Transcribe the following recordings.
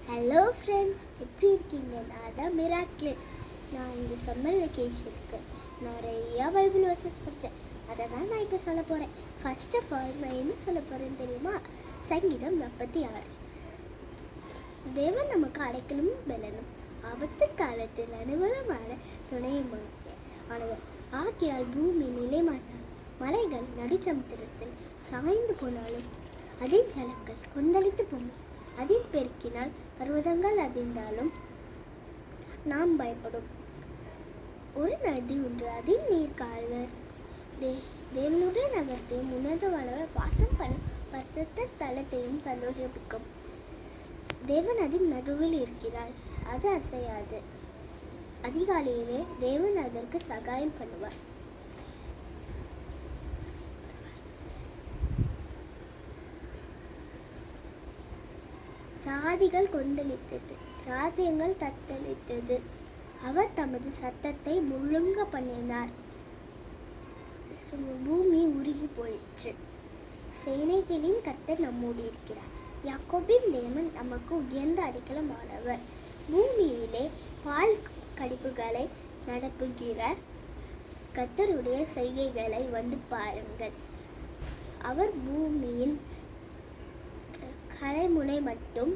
Hello friends, எப்படி இருக்கீங்க? நான் தான் மிராக்கிள். நான் இந்த சம்மர் வெக்கேஷனுக்கு நிறையா பைபிள் வர்சஸ் படித்தேன். அதை தான் நான் இப்போ சொல்ல போகிறேன். ஃபர்ஸ்ட் ஆஃப் ஆல் நான் என்ன சொல்ல போகிறேன்னு தெரியுமா? சங்கீதம் 46. தேவன் நமக்கு அடைக்கலும் பலனும், ஆபத்து காலத்தில் அனுகூலமான துணையுமானவர். ஆகையால் பூமி நிலைமாட்டால், மலைகள் நடுச்சமுத்திரத்தில் சாய்ந்து போனாலும், அதன் ஜலங்கள் கொந்தளித்து பொங்கி அதில் பெருக்கினால், பர்வதங்கள் அதிர்ந்தாலும் நாம் பயப்படும். ஒரு நதி ஒன்று, அதில் நீர் கால்கள் தேவனுடைய நகரத்தையும் உன்னதமானவர் வாசம் பண்ணும் பரிசுத்த ஸ்தலத்தையும் சந்தோஷிக்கும். தேவன் அதன் நடுவில் இருக்கிறார், அது அசையாது. அதிகாலையிலே தேவன் அதற்கு சகாயம் பண்ணுவார். ஜாதிகள் கொந்தளித்தது, ராஜ்யங்கள் தத்தளித்தது. அவர் தமது சத்தத்தை முழுங்க பண்ணினார். பூமி உருகி போயிற்று. சேனைகளின் கர்த்தர் நம்மோடு இருக்கிறார். யாக்கோபின் தேவன் நமக்கு உயர்ந்த அடைக்கலமானவர். பூமியிலே பால் கடிப்புகளை நடப்புகிற கர்த்தருடைய செய்கைகளை வந்து பாருங்கள். அவர் பூமியின் கலைமுனை மட்டும்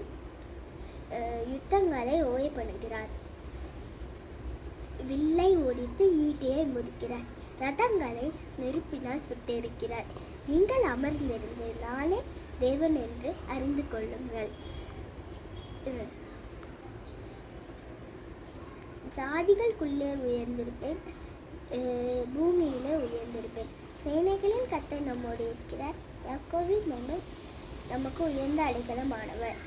யுத்தங்களை ஓயப்படுகிறார். வில்லை ஒடித்து ஈட்டியை முறிக்கிறார். ரதங்களை நெருப்பினால் சுட்டெரிக்கிறார். நீங்கள் அமர்ந்திருந்து நானே தேவன் என்று அறிந்து கொள்ளுங்கள். ஜாதிகளுக்குள்ளே உயர்ந்திருப்பேன், பூமியிலே உயர்ந்திருப்பேன். சேனைகளின் கர்த்தர் நம்மோடு இருக்கிறார். யாக்கோபின் தேவன் நமக்கு உயர்ந்த அடைக்கலமானவர்.